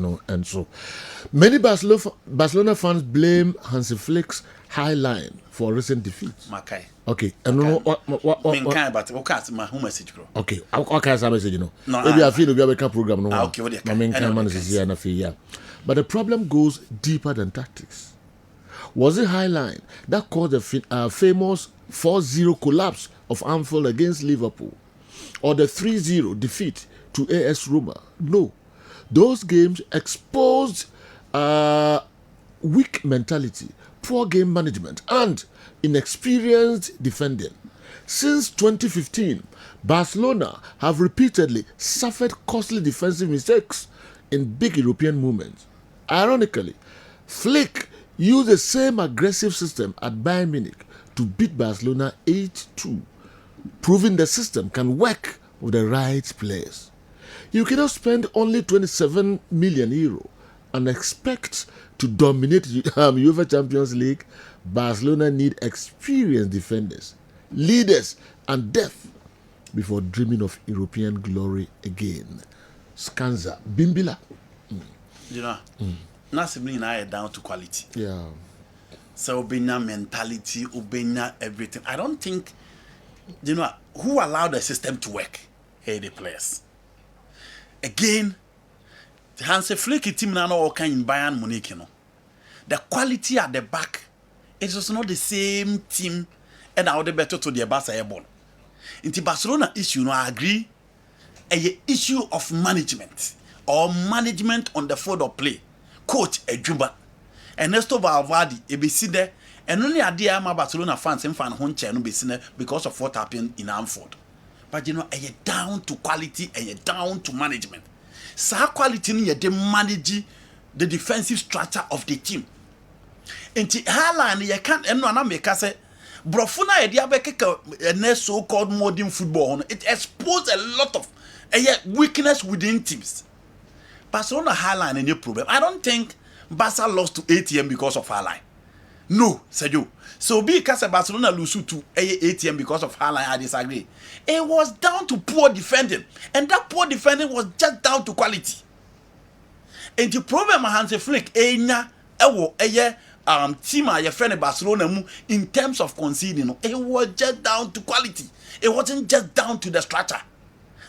No, and so many Barcelona fans blame Hansi Flick's high line for recent defeats. Makai. Okay, and no, what? But what my home message, bro? Okay, what kind of message, No, No, maybe I feel we have a program. No, okay, what do you my main man is here and yeah. But the problem goes deeper than tactics. Was it high line that caused the famous 4-0 collapse of Anfield against Liverpool, or the 3-0 defeat to AS Roma? No. Those games exposed weak mentality, poor game management, and inexperienced defending. Since 2015, Barcelona have repeatedly suffered costly defensive mistakes in big European moments. Ironically, Flick used the same aggressive system at Bayern Munich to beat Barcelona 8-2, proving the system can work with the right players. You cannot spend only 27 million euro and expect to dominate UEFA Champions League. Barcelona need experienced defenders, leaders, and depth before dreaming of European glory again. Scanza, Bimbila. You know, Nasibni and I are down to quality. Yeah. So, Ubenya mentality, Ubenya everything. I don't think, who allowed the system to work? Hey, the players. Again, the Hansi Flick team now all kind in Bayern Munich, The quality at the back, it was not the same team, and I would better to the Barca airborne. In the Barcelona issue, I agree, a issue of management or management on the field of play. Coach Ejumba, Ernesto Valverde, be seen there, and only idea my Barcelona fans and fan Honche no be seen there because of what happened in Anfield. But you're down to quality and you're down to management. So quality you they manage the defensive structure of the team. And the highline you can't and make us say Brofuna a so-called modern football. It exposed a lot of weakness within teams. Barcelona highline any problem. I don't think Barca lost to ATM because of highline. No, Sergio. So because Barcelona lose to ATM because of highline, I disagree. It was down to poor defending, and that poor defending was just down to quality. And the problem Hansi Flick team your friend Barcelona in terms of conceding, it was just down to quality. It wasn't just down to the structure.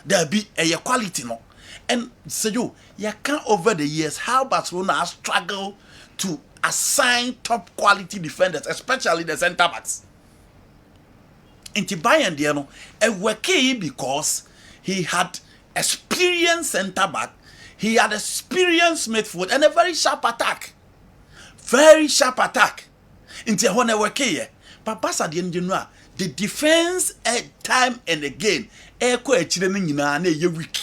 There be a quality no. And Sergio, you can't over the years how Barcelona has struggled to assign top quality defenders, especially the center backs. Into Bayern Diano, a worky because he had experienced center back, he had experienced midfield, and a very sharp attack. Very sharp attack. Into one worky. But Barca the defense time and again, weak.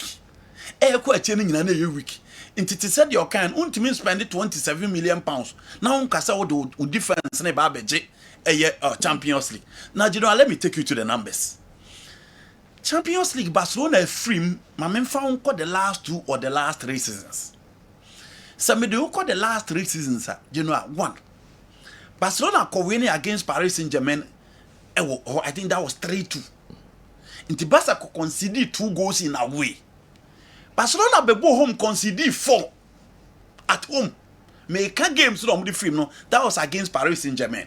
It said your kind ultimately spend 27 million pounds. Now Kasa would difference ne babeje Champions League. Now let me take you to the numbers. Champions League Barcelona free my found the last 2 or the last 3 seasons. Some do the last 3 seasons, one. Barcelona winning against Paris Saint-Germain. I think that was 3-2. Inti Barca conceded 2 goals in away. Barcelona bebo home conceded 4 at home. Make games from the film no. That was against Paris Saint-Germain.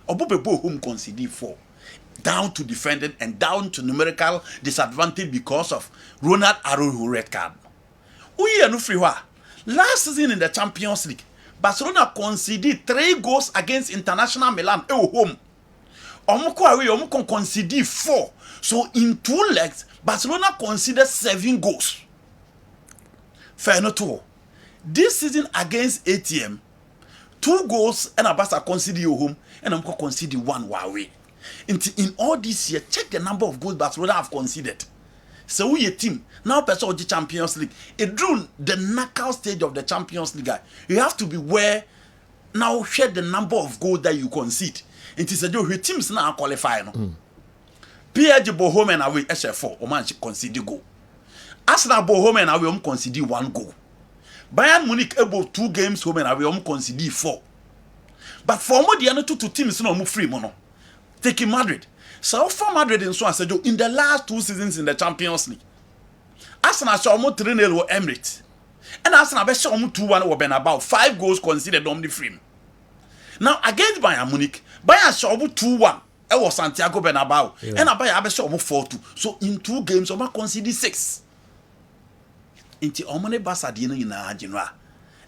Obo bebo home conceded 4. Down to defending and down to numerical disadvantage because of Ronald Araujo red card. Uye no free wa. Last season in the Champions League, Barcelona conceded 3 goals against International Milan at home. Omo conceded 4. So in 2 legs, Barcelona conceded 7 goals. Fair no 2. This season against ATM, 2 goals and Barca conceded your home and I'm conceded 1 away. In all this year, check the number of goals Barcelona have conceded. So we a team now person of the Champions League. It drew the knockout stage of the Champions League. You have to be where now share the number of goals that you concede. It is a your teams now qualify. No? PSG go home and away SF4 or man concede goal. Arsenal go home and away concede 1 goal. Bayern Munich able 2 games home and away concede 4. But for more the other 2 teams no move free mono. Taking Madrid. So for Madrid in so said in the last 2 seasons in the Champions League. Arsenal saw more 3-0 Emirates. And Arsenal be show 2-1 or Bernabeu, 5 goals conceded on the frame. Now against Bayern Munich, Bayern show 2-1. It was Santiago Bernabeu. And Bayern be show 4-2. So in 2 games, Oma conceded 6. Inti Omane Barca di na general.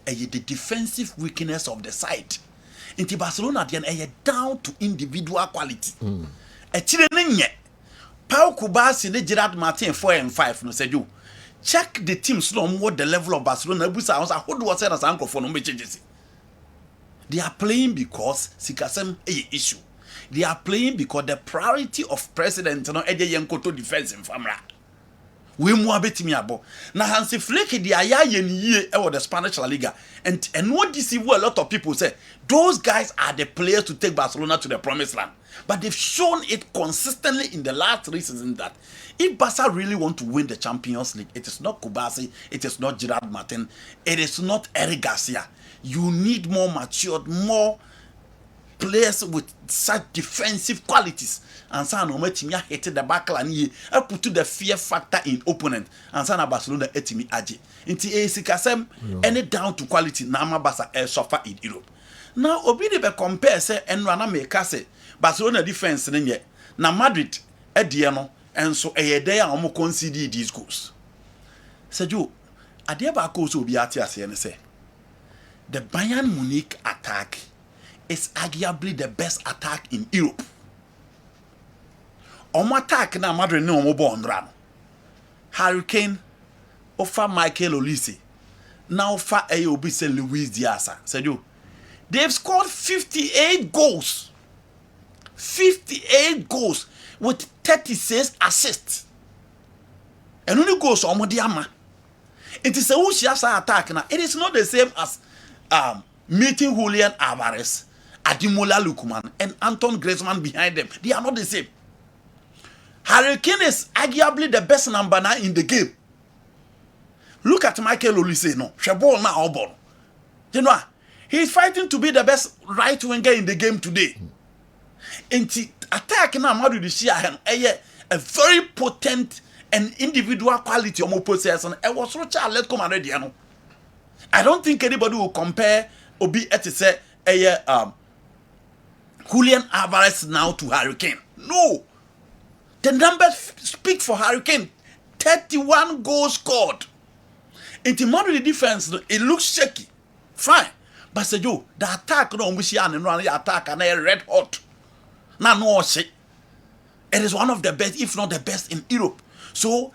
The defensive weakness of the side. Inti Barcelona di down to individual quality. A chile Pau Kubasi ne Gerard Martin 4 and 5 no said you. Check the teams no what the level of Barcelona busa house hold what said as uncle for no changes. They are playing because Sikasem a issue. They are playing because the priority of president no eje yenkoto defense in famra. We mu abetimi abo. Na Hansi Flick di aya ye ni ye e the Spanish La Liga. And what deceive a lot of people say those guys are the players to take Barcelona to the promised land. But they've shown it consistently in the last 3 seasons that if Barca really want to win the Champions League, it is not Kubasi, it is not Gerard Martin, it is not Eric Garcia. You need more matured, more players with such defensive qualities. And San Ometimia hated the backline. I put to the fear factor in opponent. And San Barcelona etimi aji. Inti Esikasem any down to quality. Nama Barca suffer in Europe. Now Obidi be compare say and Rana make say Barcelona defense nenye. Na Madrid ediano and so a day omo concede these goals. Sejo adiaba ko so obi ati ase ne say the Bayern Munich attack is arguably the best attack in Europe. Omo attack na Madrid ne omo ball ndra no. Harry Kane offer Michael Olise. Now offer obi say Luis Diaz. Sejo they've scored 58 goals. 58 goals with 36 assists. And only goals on Modiama. It is a Ushiasa attack now. It is not the same as meeting Julian Alvarez, Ademola Lookman, and Anton Griezmann behind them. They are not the same. Harry Kane is arguably the best number 9 in the game. Look at Michael Olise no. Shabol now ball. You know, he's fighting to be the best right winger in the game today. Inti attack na Madrid share a very potent and individual quality of possession. I was so Atletico Madrid no. I don't think anybody will compare Obi say Julian Alvarez now to Harry Kane. No. The numbers speak for Harry Kane. 31 goals scored. Inti Madrid defense it looks shaky. Fine. But say the attack no Mushian and run the attack and red hot. Now, no, it is one of the best, if not the best in Europe. So,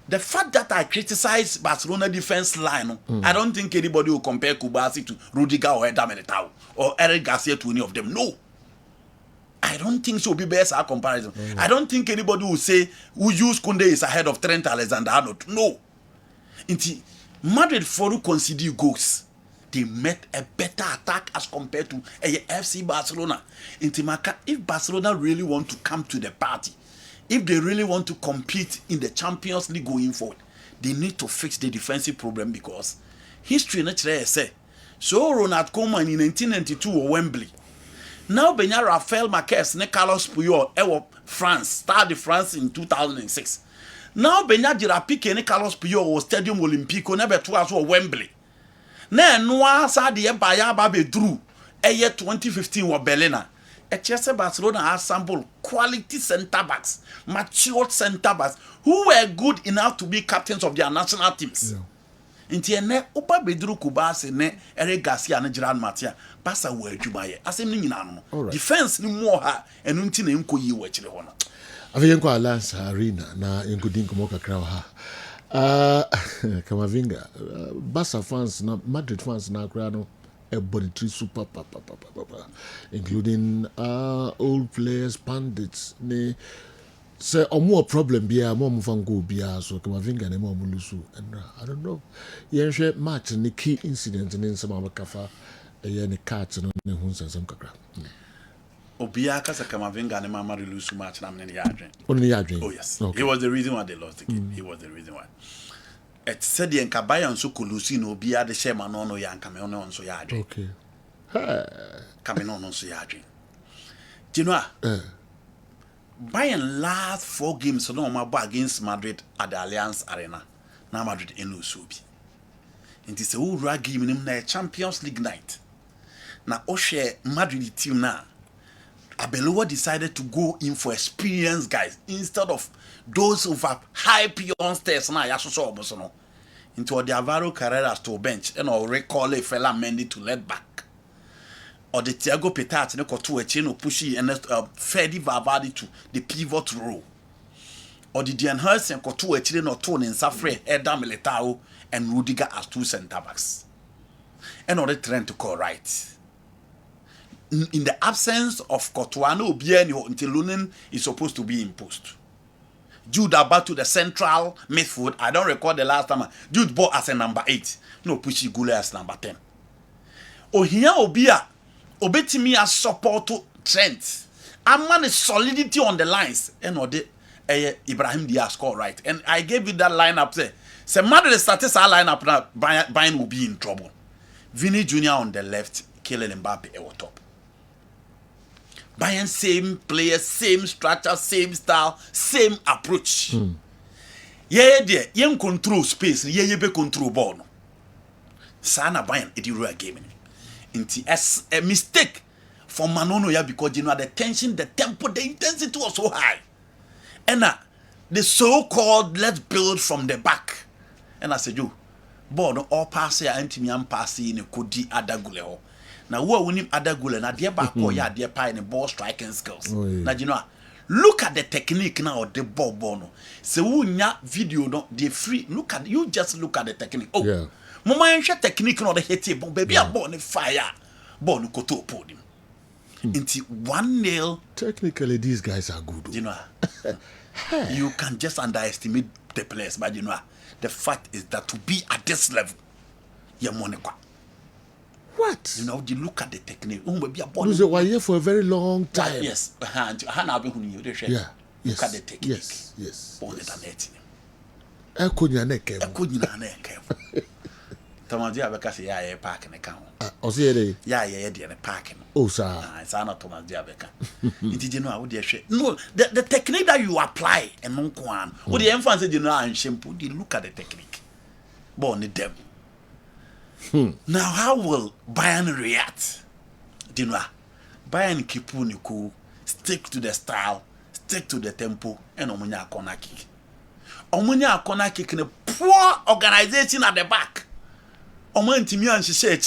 the fact that I criticize Barcelona defense line, I don't think anybody will compare Kubasi to Rudiger or Eder Militao or Eric Garcia to any of them. No. I don't think so. Be best our comparison. I don't think anybody will say who use Kunde is ahead of Trent Alexander-Arnold. No. Inti Madrid for concede goals. They met a better attack as compared to FC Barcelona. Intimaka, if Barcelona really want to come to the party, if they really want to compete in the Champions League going forward, they need to fix the defensive problem because history naturally say so Ronald Koeman in 1992 or Wembley. Now Benya Rafael Marquez ne Carlos Puyol France, Stade de France in 2006. Now Benya Girapike ne Carlos Puyol was Stadium Olympico never twice or Wembley. Na noa sa de baya ba be drew 2015 wa Berlin. Chelsea Barcelona has sample quality center backs, matured center backs who were good enough to be captains of their national teams. Inti ene oba bedru Kubasi ne Eric Garcia ne Gerard Martin pasa wo adwumaye asem ni nyina no defense ni mo ha enu nti na enko yi wo akire ho no avenko Alliance Arena na enko din komo kakra ha Kamavinga, Barca fans, Madrid fans, everybody super, including old players, pundits. They say, more problem be more mufango be so Kamavinga and more mulusu. And I don't know. Yeah, match and the key incident and then some of the kafa, the cats and the huns and some kakra. Obiaka Kamavinga and Mama Lusu match na mneni yadren. Only yadren. Oh yes. Okay. He was the reason why they lost the game. He was the reason why. It said the Nkabaya nso kolusi no Obia the Shema no ya nkame ono nso yadren. Okay. Kame no nso yadren. Do you know? Bayern last 4 games no against Madrid at the Alliance Arena. Na Madrid enu subi. It is a whole game in a Champions League night. Now, Oshe Madrid team now. Abeloa decided to go in for experienced guys instead of those who have hype youngsters now. Yaso into the Alvaro Carreras to bench and or recall a fella Mendy to let back, or the Thiago Petat no to a chain or pushy and Freddy Valverde to the pivot role, or the Dian Hurst and to a chain or tone in Safre, Edam Militao and Rudiger as two centre backs, and order trend to call right. In the absence of Cotuano Obieno until Lunin is supposed to be imposed. Jude about to the central midfield. I don't recall the last time. Jude bought as a number 8. No, Pushy Gule as number 10. Ohia Obia Obetimi as support to Trent. A man is solidity on the lines. And Ibrahim Diaz score right. And I gave you that lineup there. So Madrid started our lineup now. Bayern will be in trouble. Vinny Jr. on the left, Kylian Mbappe at top. Bayern same players, same structure, same style, same approach. Yeah, dear, young control space, yeah, be control ball. Sana Bayern, it is a game. It's a mistake for Manono ya because you know the tension, the tempo, the intensity was so high. And the so-called let's build from the back. And I said, you, ball no all pass here, anti-miam pass in a kodi adaguleo. Now, who winning other goal and dear back or ya dear pie and ball striking skills. Now, you know, look at the technique now of the ball bono. So, who video no they free. Look at you just look at the technique. Oh, yeah. Mama share technique no the hit ball baby a ball fire. Ball no koto podium. Into 1-0. Technically, these guys are good. You know, you can just underestimate the players, but you know, the fact is that to be at this level, you're money. What? You know, you look at the technique. You were here for a very long time. Yes. Yeah. Look at the technique. Yes. Born it an 18. I couldn't neke. Thomas Diabeka say, parking account. Oh, see, the parking. Oh, sir. It's not Thomas Diabeka. Did you know how they say? No, the technique that you apply and non quan. What the emphasis you know and shampoo, you look at the technique. Born it them. Now, how will Bayern react? Do you know? Bayern keep on cool, stick to the style, stick to the tempo, and Omunya corner kick. Omunya corner kick in a poor organization at the back. Omunya Timian she said,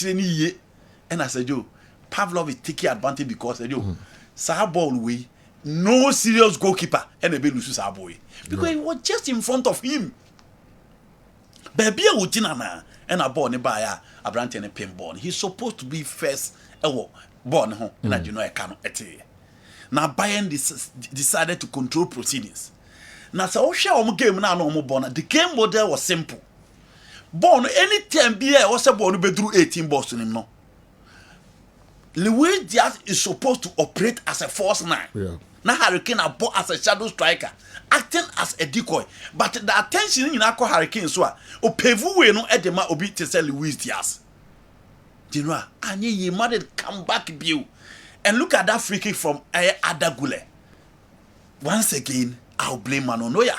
and I said, "You, Pavlov is taking advantage because you, Sahar way, no serious goalkeeper, and a bit loses our boy because he was just in front of him. Baby, Ujinana." And a born by a brand and a pinball. He's supposed to be first born home, and you know I cannot at now Bayern decided to control proceedings. Now so share game now no more born. The game model was simple. Born any time be was a born be through 18 balls in him no. Luis Diaz is supposed to operate as a false 9. Yeah. Now Hurricane are bought as a shadow striker, acting as a decoy. But the attention in Aqua Hurricane so o pevu we no edema obi to sell Luis Diaz. You know, and ye made come back view. And look at that free kick from Adagule. Once again, I'll blame Manonoya.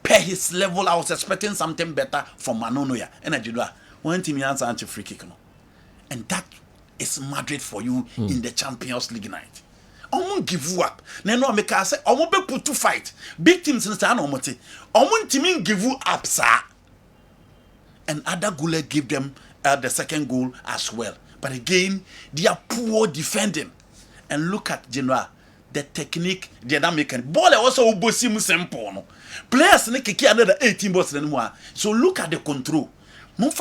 Per his level, I was expecting something better from Manonoya. And I did one team answer anti free kick. No? And that is Madrid for you in the Champions League night. I won't give you up. No, make us say, I won't be put to fight. Big teams in San Omote. I won't team give you up, sir. And Adagule gave them the second goal as well. But again, they are poor defending. And look at Genoa, the technique they are not making. Ball also obosim simple. No? Players ne kiki another 18 balls anymore. So look at the control. Just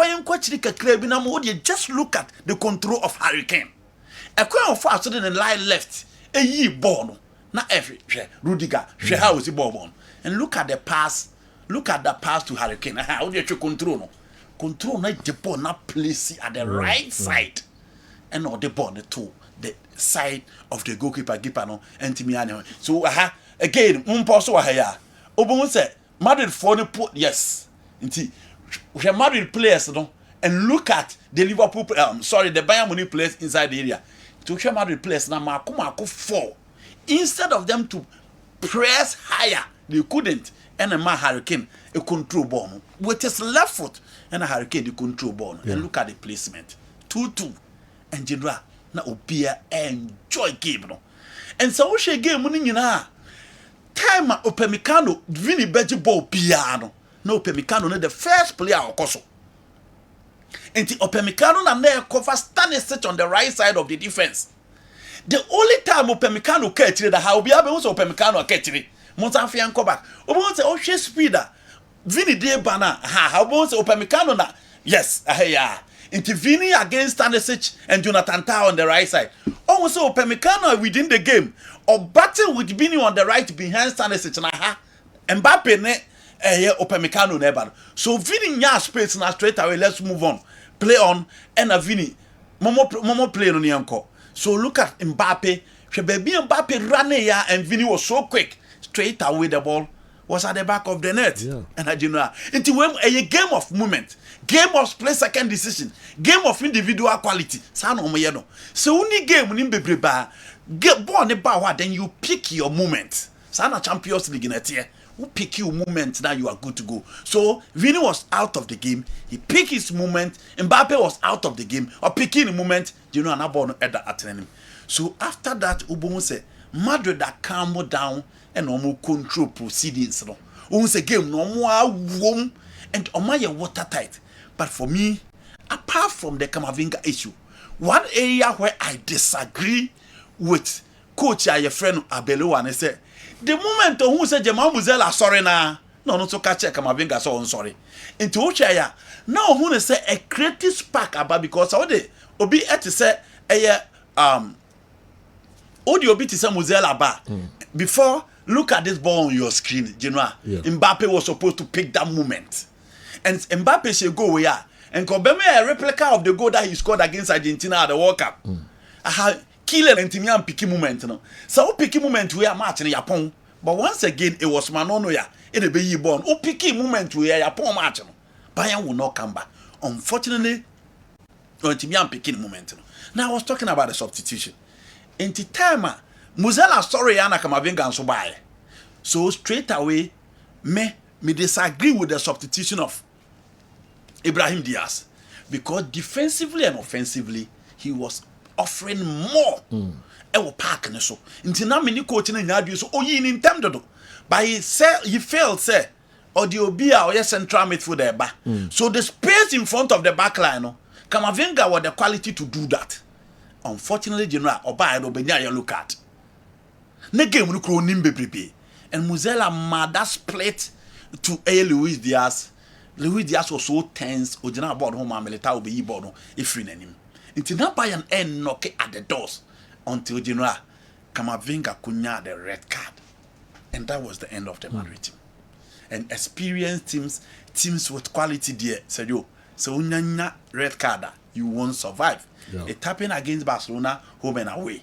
look at the control of Hurricane. A coin of fast and line left. A ye ball. Not every Rudiger. How is the ball? And look at the pass. Look at the pass to Hurricane. How do you control? No? Control not the ball not place it at the right side. And not the ball to the side of the goalkeeper no and Timiani. So again, Mumposo here. Obon said Madrid for the put yes. We Madrid players no and look at the Liverpool the Bayern Munich players inside the area. To show Madrid players now Marco 4. Instead of them to press higher, they couldn't. And a Hurricane a control ball with his left foot. and a Hurricane the control ball. And look at the placement. 2-2. And General, na Opia enjoy game. No? And so she game winning time Opemikano, Vinny Beji ball piano. No Opemikano, the first player of Koso. And the Opemikano and there cover standing set on the right side of the defense. The only time Opemikano catch it, how be able to Opemikano catch it. Montafian come back. Obo say, oh, she speeder. Vinny de bana. How about Opemikano na? Yes, yeah. Into Vinny against Stanisic and Jonathan Tah on the right side. Also, Opemikano within the game. Or battle with Vinny on the right behind Stanisic. Mbappe ne Opemikano never. So Vinny nya space now straight away. Let's move on. Play on. And a Vinny. Momo play on the anchor. So look at Mbappe. Baby Mbappe ran here and Vinny was so quick. Straight away the ball was at the back of the net. Yeah. And I know into a game of movement, game of split second decision, game of individual quality. So only game when get born about then you pick your moment. Sana Champions League in a tier. Who pick your moment now you are good to go. So Vinny was out of the game. He picked his moment. Mbappe was out of the game. Or picking the moment, another at the attending. So after that, Ubomu said Madrid that calm down and normal control proceedings. No, once a game no more warm and on watertight. But for me, apart from the Camavinga issue, one area where I disagree with coach your friend Abelo and I say the moment who said Jamal Muzela sorry na no so catch Camavinga so sorry. Into which area now who say a creative spark about because all the obi et say audio bit is Muzela ba before. Look at this ball on your screen, Genoa. Yeah. Mbappe was supposed to pick that moment. And Mbappe should go where? And Kobeme a replica of the goal that he scored against Argentina at the World Cup. Killer and Timian picking moment. No? So picking moment we are matching Japan. But once again, it was Manono ya. It'll be born. Oh, picking moment we are Japan matching. Bayern will not come back. Unfortunately, Timian picking moment. No? Now I was talking about the substitution. In the time, Muzela sorry Anna Camavinga and so by. So straight away, me disagree with the substitution of Ibrahim Diaz. Because defensively and offensively, he was offering more. Ewo park ne so. Inti na mini coach na nyadu so oyi in term but he failed say or the obia or central midfielder ba. So the space in front of the back line no, Camavinga had the quality to do that. Unfortunately, General Oba no benya yellow card. Ne game no kro nimbe prepare. And Muzela mada split to Luis Diaz. Luis Diaz was so tense. Ojina board home Militao obeyi board no ifri nanim. Until na Bayern end knock at the doors until General Camavinga kunya the red card. And that was the end of the Madrid team. And experienced teams with quality there said yo, so unyanya red card you won't survive. Yeah. It happened against Barcelona home and away.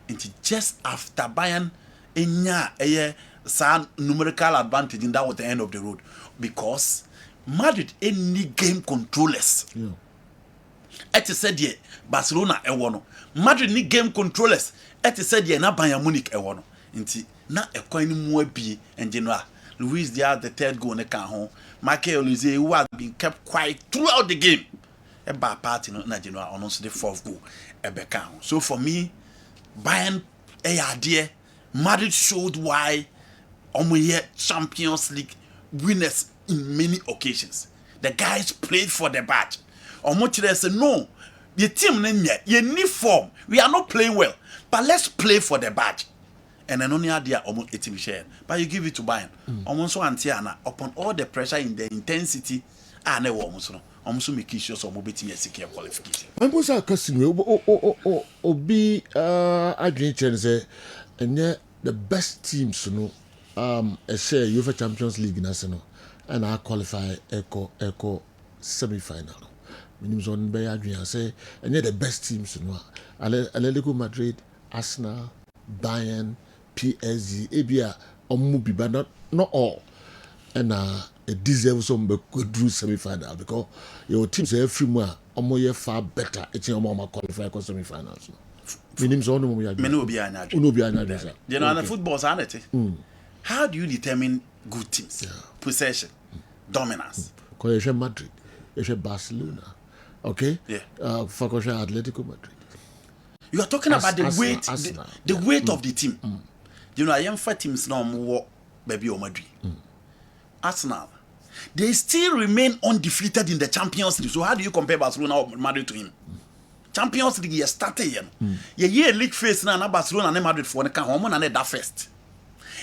Until just after Bayern enya some numerical advantage, and that was the end of the road. Because Madrid any game controllers. Yeah. Et said ye Barcelona ewono. Madrid ni game controllers. Et said ye na Bayern Munich ewono. Inti na ekwan ni mu abi and general Luis Diaz the third goal ne kan ho. Michael Olise who had been kept quiet throughout the game. Eba party no na general on the fourth goal ebe kan ho. So for me Bayern idea Madrid showed why omoye Champions League winners in many occasions. The guys played for the badge. Omochire say no, the team nenya, you need form. We are not playing well, but let's play for the badge. And then only idea almost 80 share. But you give it to Bayern. Almost Antiana upon all the pressure in the intensity, I never almost no. Almost make sure some mobility and secure qualification. I'm going to ask you, Obi, Adrian say, and yet the best teams, you know, a share UEFA Champions League national, and I qualify echo semi-final. Minimum on by Adrian say, and yet the best teams, you know, Atletico Madrid, Arsenal, Bayern, PSG, ABA, Omubi, but not all, and it deserves some good through semi-final because your teams are every month almost far better. It's your mama qualify for semi-finals. You know, the football sanity. How do you determine good teams? Possession, dominance. Because Madrid. it's a Barcelona. Okay? Yeah. Focus on Atletico Madrid. You are talking about the weight, Arsenal. the weight of the team. You know, I am for teams now more baby or Madrid. Arsenal. They still remain undefeated in the Champions League. So how do you compare Barcelona or Madrid to him? Champions League you started here. Year league phase na Barcelona and Madrid for the can home and that first.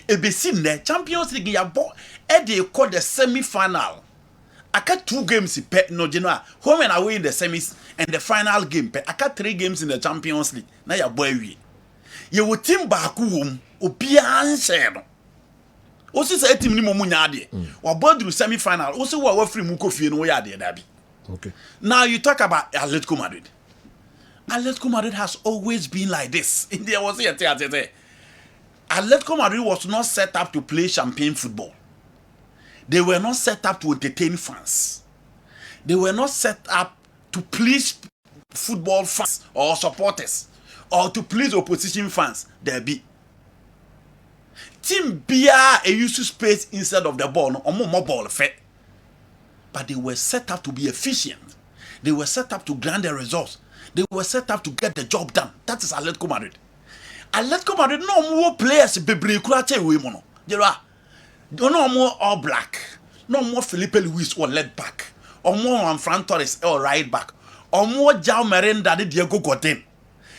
It be seen there Champions League you bought they call the semi-final. I got 2 games no general home and away in the semis and the final game. I got 3 games in the Champions League. Now you boy we. You will team back home obian share. Also say team ni mo munya ade. Wa board semi-final. Also wa free mu kofie no ya ade da bi. Okay. Now you talk about Atletico Madrid. Atletico Madrid has always been like this. There was Atletico Madrid was not set up to play champagne football. They were not set up to entertain fans. They were not set up to please football fans or supporters or to please opposition fans. There be team Bia a use space instead of the ball or more ball effect. But they were set up to be efficient. They were set up to grant the results. They were set up to get the job done. That is Atletico Madrid. Atletico Madrid no more players bebre kurache we mono. No more all black. No more Felipe Luis or left back. Or more Fran Torres or right back. Or more Jao Merenda de Diego Godin.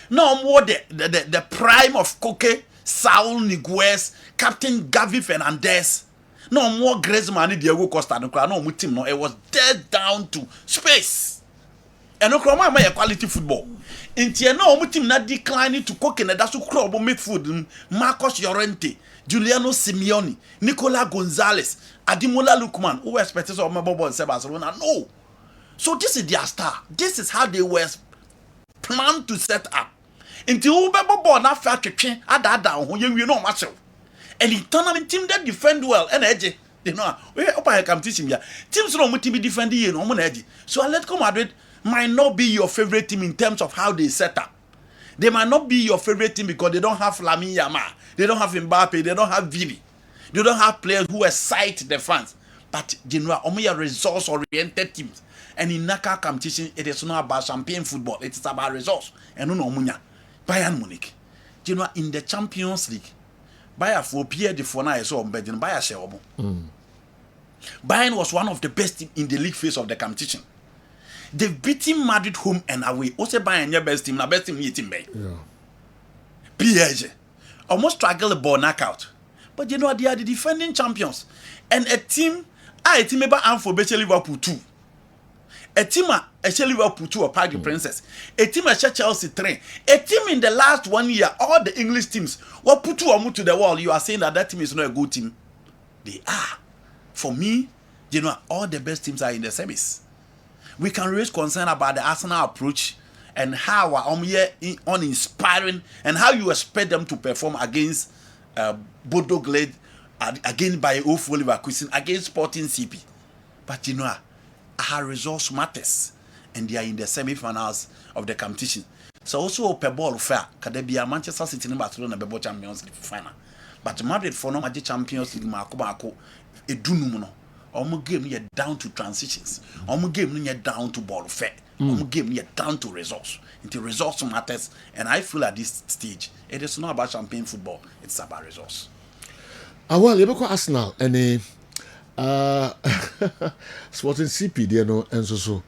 No more the prime of Koke, Saul Niguez, Captain Gavi Fernandez. No more Griezmann and Diego Costa. No more team. No, it was dead down to space. And no croma my quality football. Intia no team not declining to cook and that's who crop midfield. Marcos Llorente, Giuliano Simeone, Nicola Gonzalez, Ademola Lookman, who were expected of my Bobo and Barcelona. No. So this is their star. This is how they were planned to set up. Until Bobo na factory ada who you know myself. And the tournament team that defend well and edge. You know, we up I come teach him here. Teams no team defend you no edge. So Atletico Madrid might not be your favorite team in terms of how they set up. They might not be your favorite team because they don't have Lamine Yamal, they don't have Mbappe, they don't have Vini, they don't have players who excite the fans. But general, only a results-oriented teams. And in Naka competition, it is not about champagne football. It is about results. And no munya. Bayern Munich. General, in the Champions League, Bayern for Pierre de Fona is so bad. Bayern Sheobo. Bayern was one of the best teams in the league phase of the competition. They've beaten Madrid home and away. Also Bayern your best team, na best team team bay. Yeah. PSG almost struggled the ball knockout. But you know they are the defending champions. And a team ever and for Liverpool 2. A team actually Liverpool 2 or Park the Princess. A team Chelsea 3. A team in the last 1 year, all the English teams what put 2 or more to the wall. You are saying that team is not a good team. They are. For me, you know, all the best teams are in the semis. We can raise concern about the Arsenal approach and how uninspiring and how you expect them to perform against Bodo Glade, against by Ofo Leverkusen, against Sporting CP. But you know, our results matters, and they are in the semi-finals of the competition. So also per ball fair, can there be a Manchester City and Barcelona be Champions League final? But Madrid for no Champions League Marco a dunumuno. Omo game you down to transitions. Omo game you down to ball fair. Omo game you down to results. The results matters, and I feel at this stage it is not about champagne football. It's about results. Well, you call Arsenal and Sporting CP, there no and so.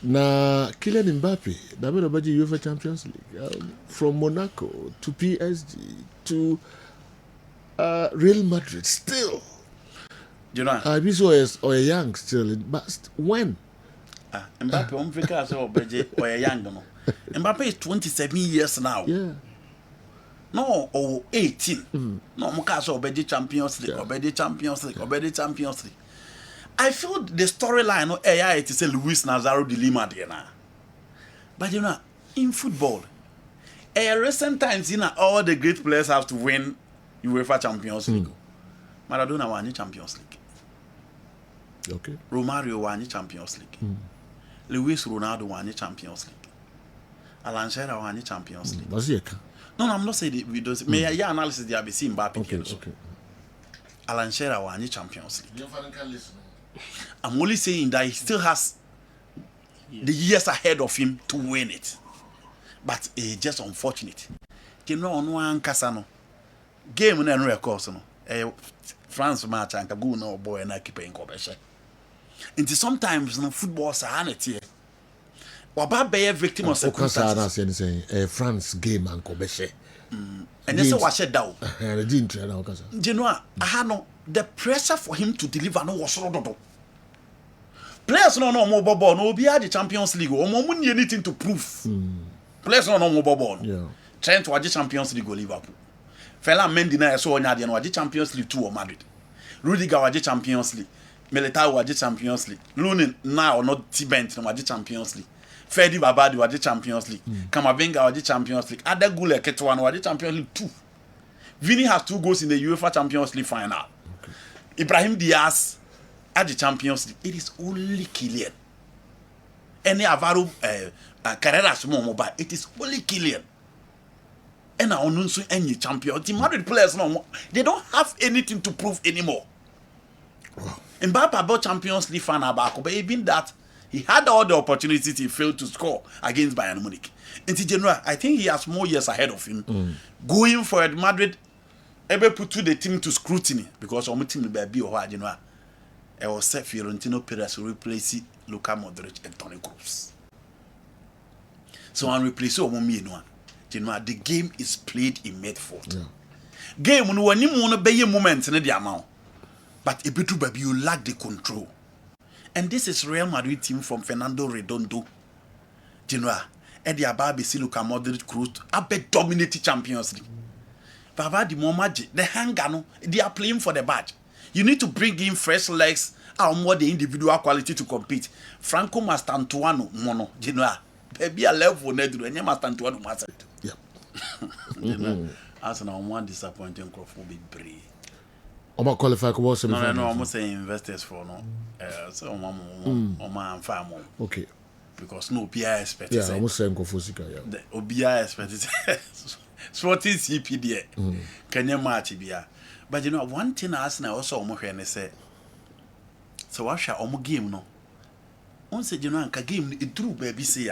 Na Kylian Mbappe, that made about the UEFA Champions League from Monaco to PSG to Real Madrid still. You know, this or a young still, but when? Mbappe, or a young no. Mbappe is 27 years now. Yeah. No, or 18. No, Mukaso obedi Champions League, obedi Champions League, obedi Champions League. I feel the storyline of AI it is a Luis Nazaro de Lima there now. But you know, in football, recent times, you know, all the great players have to win UEFA Champions League. Maradona won the Champions League. Okay. Romario won the Champions League. Luis Ronaldo won the Champions League. Alan Shearer won the Champions League. Was he? No, I'm not saying we do. May I hear analysis they have seen Mbappe. Okay. Alan Shearer won the Champions League. I'm only saying that he still has the years ahead of him to win it. But it's just unfortunate. You know, on one Casano game and records, France match and Kagu no boy and I keep in Kobesha. And sometimes no football sanity. Waba be a victim of circumstances. France game and Kobesha. And that's what I said down. You know, I had no the pressure for him to deliver no was rodo. Players no more ball, no be at the Champions League, or more money anything to prove. Players no more ball. Yeah. Trying to watch the Champions League or Liverpool. Fela Mendy na so onya de no watch Champions League 2 or Madrid. Rudiger watch Champions League. Militao watch Champions League. Lunin now not Tibent no watch Champions League. Fedi Babadi watch Champions League. Kamavinga watch Champions League. Ada Gule Ketwan watch Champions League 2. Vini has 2 goals in the UEFA Champions League final. Okay. Ibrahim Diaz at the Champions League. It is only Kylian. Any Avaro Carreras mobile. It is only Kylian. And I don't see any champion. The Madrid players no, they don't have anything to prove anymore. Wow. Mbappe about Champions League final back, but even that he had all the opportunities, he failed to score against Bayern Munich. In general, I think he has more years ahead of him. Going for Madrid, able put to the team to scrutiny because our team will be or you know, I was set Fiorentino Perez to replace Luka Modric and Toni Kroos. So I replace me no. You know, the game is played in midfield. Yeah. Game no one you be moments in the amount. But a bit baby you lack the control. And this is Real Madrid team from Fernando Redondo. You know, Eddie Ababi Siluka Modric Kroos abe dominated Champions League. Baba the Momaji, the hangano, they are playing for the badge. You need to bring in fresh legs and more the individual quality to compete. Franco Mastantuano mono, you know. Baby a level nedru and Mastantuano master. Yeah. You know, as an one disappointing crop will be brave. I'm qualify for what? No, I'm saying investors for no. So I'm farm. Okay. Because no PI expect. Yeah, I'm saying Kofusika. Yeah. The OBI expect. Sporting CPD. Can you match it? But you know one thing I ask now also when say. So what shall game no? Once you know a game it drew baby say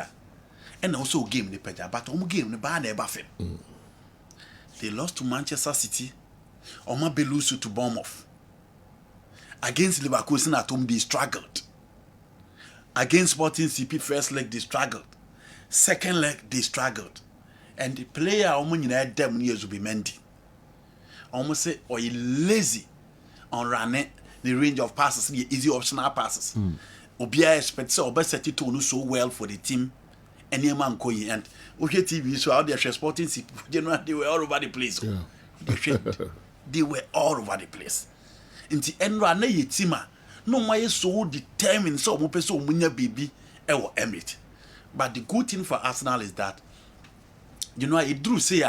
and also game the peja, but game the bar never fit. They lost to Manchester City. Oma Belusu to Bournemouth. Against Leverkusen at home, they struggled. Against Sporting CP, first leg, they struggled. Second leg, they struggled. And the player, almost in them years will be Mendy. Almost say, or he lazy on running the range of passes, the easy optional passes. Obia expects so set it to so well for the team. And your man Koyi and okay TV, so out there, Sporting CP, they were all over the place. Yeah. They were all over the place. In the end, run a tima. No, my so determined so much so munya baby ever emit. But the good thing for Arsenal is that you know it drew say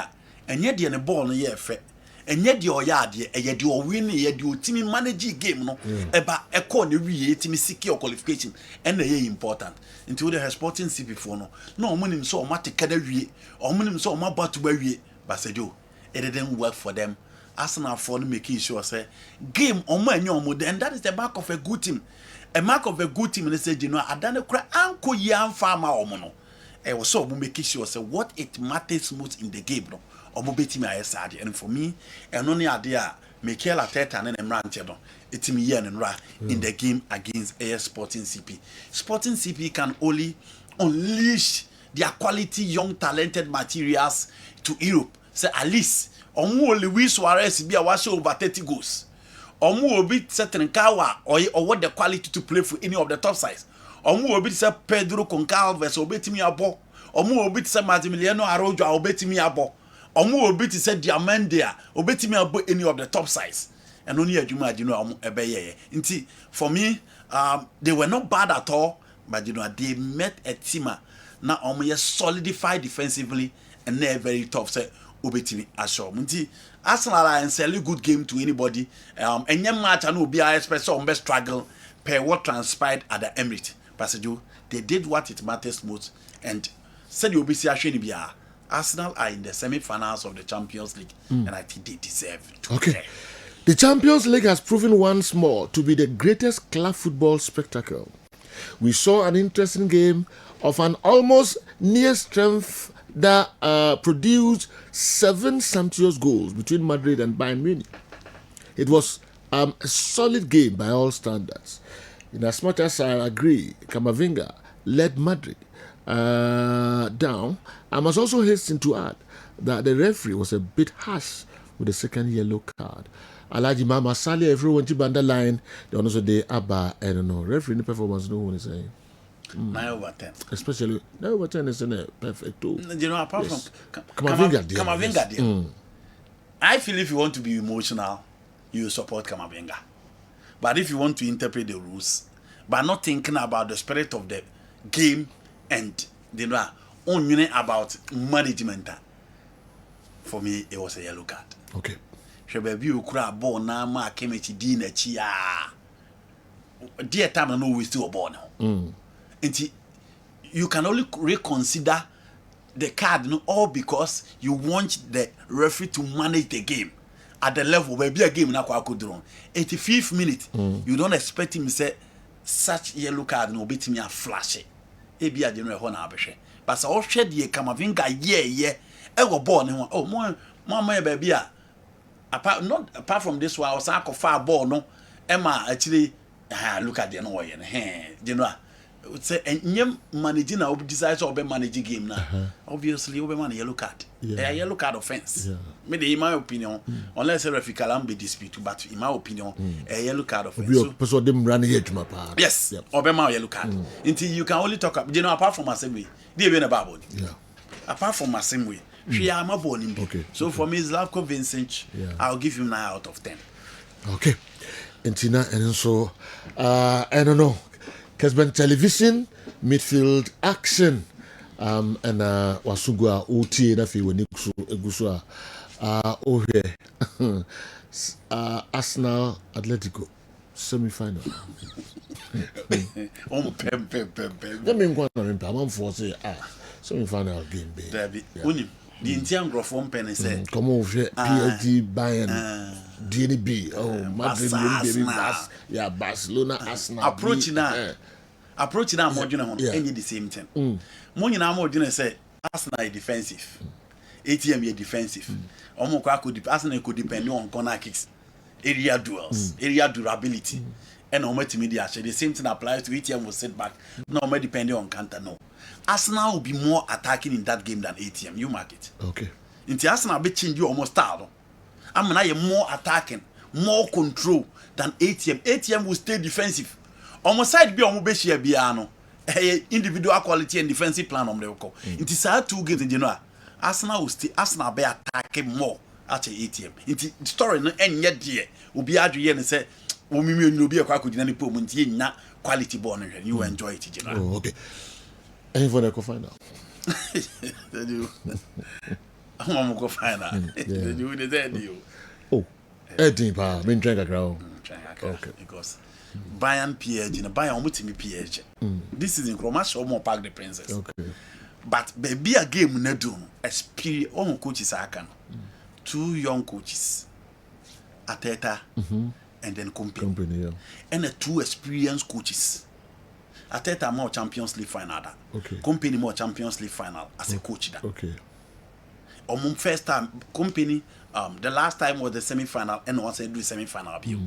and yet the ball no year fair. And yet your yard yet you win yet you team manage game no about a corner team secure qualification and the important until the Sporting CP before no money so much career or money so much but to but said you it didn't work for them. Arsenal for making sure say game on my and that is the mark of a good team. A mark of a good team, and they said, you know, I done a cry uncle young farmer or mono. I was so making sure say what it matters most in the game, no, or mobility my side. And for me, and only idea Mikel Arteta and Emrantiano, it's me and Ra in the game against AS Sporting CP. Sporting CP can only unleash their quality, young, talented materials to Europe. Say at least. Omu Luis Suarez be a wash over 30 goals. Omu will be certain Kawa or what the quality to play for any of the top sides. Omu will be Pedro Concalves or bet me a ball. Omu will be Maximiliano Arroyo or bet me a ball. Omu will be Diamandia or bet me about any of the top sides. And only a Juma, you know, Inti for me, they were not bad at all, but you know, they met a team now almost solidified defensively and they're very tough. So, Obetini assure Munti Arsenal and sell a good game to anybody. And your match and will be I expect some best struggle per what transpired at the Emirates. Passageau, they did what it matters most and said you'll be see Arsenal are in the semi-finals of the Champions League and I think they deserve to. Okay. The Champions League has proven once more to be the greatest club football spectacle We saw an interesting game of an almost near strength that produced 7 sumptuous goals between Madrid and Bayern Munich. It was a solid game by all standards. In as much as I agree, Camavinga led Madrid down, I must also hasten to add that the referee was a bit harsh with the second yellow card. Alaji Mama Sali, everyone to band the line, they also they Abba, I don't know, referee performance, no one is saying. 9 over 10. Especially 9 over 10 is a perfect too. You know, apart Yes. from Camavinga dear. I feel if you want to be emotional, you support Camavinga. But if you want to interpret the rules, but not thinking about the spirit of the game and only about management, for me it was a yellow card. Okay. Baby, you cry ball now, ma came at dinner chia. Dear time, I know we still born. And you can only reconsider the card, all because you want the referee to manage the game at the level where be a game now could do. 85th minute, you don't expect him to say such yellow card no bit me a flash. It be a general honor, but so shed ye Camavinga ever born. Oh, more baby. Apart from this one, I was a far ball, no. Emma actually look at the annoy and you know. Say and managing now decides to manage game now. Obviously, over man yellow card. A yellow card offense. Maybe in my opinion, unless a referee can be disputed, but in my opinion, a yellow card offense. So them run here to my part. Yes, Obama yellow card. Until you can only talk about apart from assembly, they be in a bubble. Yeah. Apart from assembly, she am a born in. Okay. So for me, Slavko Vincic, I'll give him 9 out of 10. Okay. And Tina, and so I don't know. Kesben television midfield action and wasugwa oti na fi woni egusu Arsenal Atletico semi-final. Pem. That mean go on I'm say semi-final game be. David, unim the Indian grofon pen say come over PSG Bayern DNB Madrid baby Barcelona Arsenal approaching now more any the same thing. More more say Arsenal defensive. ATM defensive. Arsenal could depend on corner kicks, area duels, area durability. And multimedia the same thing applies to ATM will sit back. No more depending on counter. No. Arsenal will be more attacking in that game than ATM. You mark it. Okay. Into Arsenal be change you almost style. I mean, I am more attacking, more control than ATM. ATM will stay defensive. Almost side be on Beshia Biano. Individual quality and defensive plan on the call. It is hard 2 games in general. Arsenal will stay, Arsenal be attacking more at the ATM. It's the story and yet dear will be at the end and say, will be a quack with any moment, not quality born and you enjoy it. General. Oh, okay. Any for the final. I'm going to go find out. Oh, Eddie, pa, been trying to grow. Okay. Because Bayern PSG, Bayern Mutimi PSG. This is in Croatia, more Park the Princess. Okay. But baby, a game ne do experience. On coaches are can 2 young coaches, Ateta and then company, yeah. And 2 experienced coaches. Ateta more Champions League final. Okay. Company more Champions League final as a coach. Okay. First time company, the last time was the semi-final and once I do semi-final view.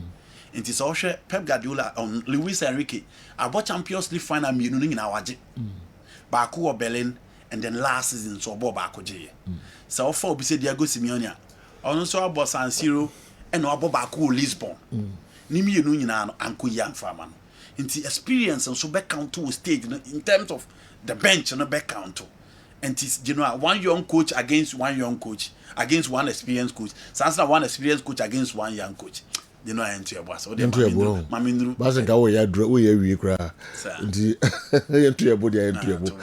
It is also Pep Guardiola on Luis Enrique. About Champions League final me in our j. Baku or Berlin and then last season so Bob Baku J. So for be said Diego Simeone. Also about San Siro and about Baku Lisbon. Nimi you know Uncle Young Farman. Into experience and so back count to stage in terms of the bench and the back count. And it's one young coach against one young coach against one experienced coach. Sansa one experienced coach against one young coach. I enter your boss. Into your bro. Basing how we are we cry. Into your body, into your book.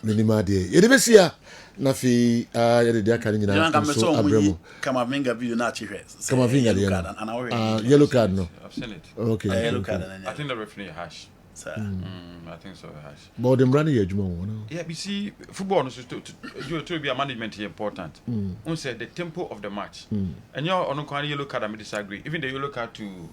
Minima day. Yedebesia. Nafi yede can so Abremo. Camavinga video na chire. Camavinga yellow card no. I've seen it. Okay. Yellow card. I think the referee hash. I think so hash. But them running here no. Yeah, you see football no to be a management here important. On said the tempo of the match. And you're on yellow card I disagree. Even the yellow card to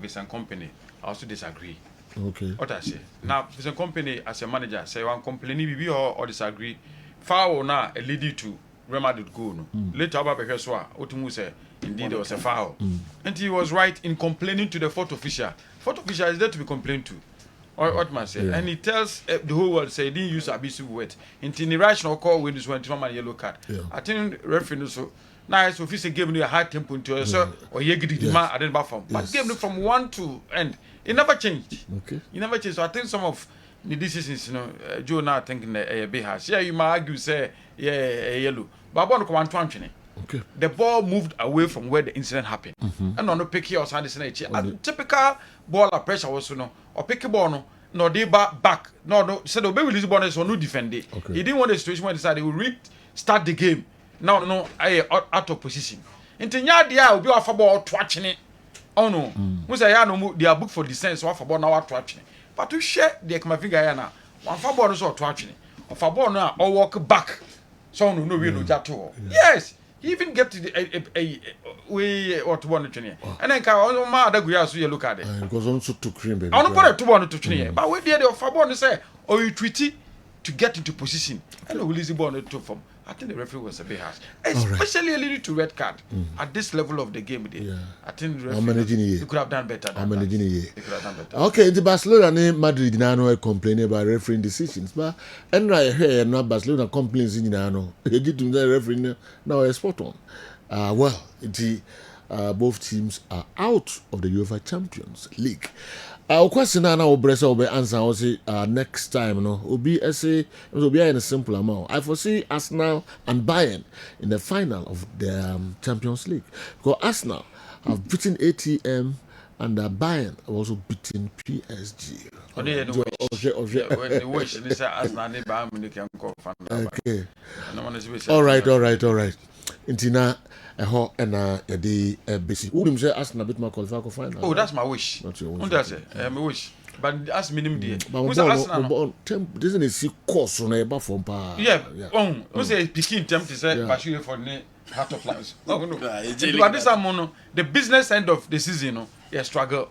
Vincent Company I also disagree. Okay. What I say. Now, as a company, as a manager, say one complaining, be or disagree. Foul now lead you to Real Madrid goal. No. Later, about Bekeswa, Otumu say indeed there was a foul, and he was right in complaining to the fourth official. Fourth official is there to be complained to. Or what must say, and he tells the whole world say he didn't use abusive words. In the rational call when this went to a yellow card. I think referee so. Now, so official gave me a high tempo into us, or you get the man I didn't back from, but gave me from 1 to end. It never changed. Okay. It never changed. So I think some of the decisions, you know, Joe now thinking a big house. Yeah, you might argue say yellow, but I want to come on 20. Okay. The ball moved away from where the incident happened. And on the pick here or something, typical ball of pressure was no or pick a ball no they back. No, so the baby release ball so no defend it. Okay. He didn't want the situation where he decided he would restart the game. Now no out of position. Into nya dia will be off ball twatching it. Oh no. We say ya no they are booked for descent so off ball now twatching. But to share the my finger here now. One for ball so twatching. Off ball now or walk back. So no we no jato. Yes. He even get to the way what one to and then can ma da guya so you look at it. Because also to cream baby. I don't put it to one to train. But we did the Fabon say or you tweety to get into position and we release the ball to form. I think the referee was a bit harsh, especially leading to red card at this level of the game. I think the referee could have done better. They could have done better. Okay, the Barcelona and Madrid now complaining about refereeing decisions, but and right here now Barcelona complains in now. You get to the referee now a spot on. Well, both teams are out of the UEFA Champions League. Our question now will be answer. I'll say next time. No, will be in a simple amount. I foresee Arsenal and Bayern in the final of the Champions League because Arsenal have beaten ATM and Bayern have also beaten PSG. Okay. All right. Intina the basic. Who him say Arsenal bit more qualify for final? Oh, that's my wish. That's your wish. That's my wish. But that's minimum day. But Arsenal doesn't it see course on a from pa? Yeah. We say picking temp to say Bashir for the heart of lives. No. But this amono the business end of the season, struggle.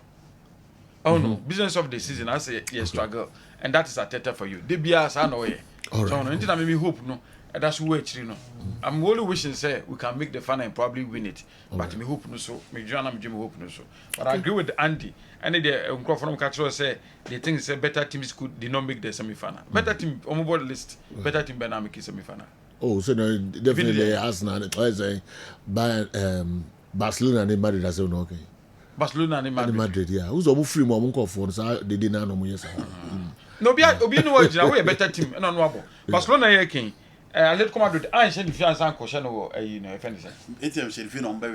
Oh no, business of the season I say struggle, and that is a tete for you. They be as I know. So no, anything that maybe hope no. That's what you know. I'm only wishing say we can make the final and probably win it. But me hope no so. Me join am Jimmy hope no so. But I agree with Andy. And the from Catro say they think say better teams did not make the semi-final. Better team on board list. Better team better make semi-final. Oh, so no, definitely Arsenal. I say Barcelona and Madrid as well. Okay. Barcelona and Madrid. Yeah. Who's over free more call for so they did not know yes. No, be no original. We a better team. No no. Barcelona here king. Atletico Madrid. I send the fiance and question over you know if anything. ATM should feel on by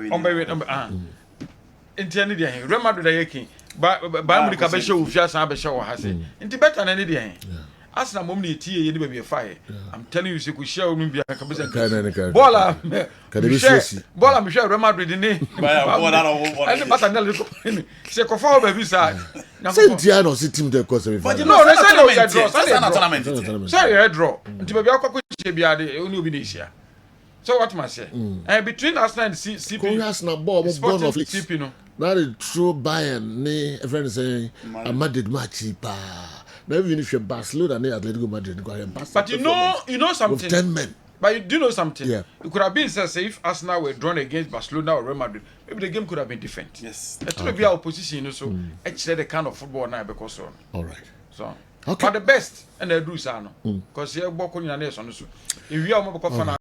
Inti ani dia Real Madrid da yake ba America be show fiance and be show ha say. Inti better na ni dia. Arsenal mom na tie ye ni ba be fire. I'm telling you say ku share onu bia ka be say. Bola me share Real Madrid ni. Ani bata na le ko. Se ko fa ba bi sa. Sentia no si team de cause me. No, they say no draw. Say draw. Inti ba bi akwa che bia de oni obi na isia. So what must say? Between Arsenal and CP, Arsenal ball born of CP no. Now the true Bayern, a friend saying a Madrid match pa. Now even if you're Barcelona and Atletico Madrid, but you know something. With 10 men. But you do know something. Yeah. It could have been say if Arsenal were drawn against Barcelona or Real Madrid, maybe the game could have been different. Yes. It would be our opposition, you know. So actually the kind of football now because so. All right. So. Okay. But the best and they do so, because here, Boko in a nation. If you are more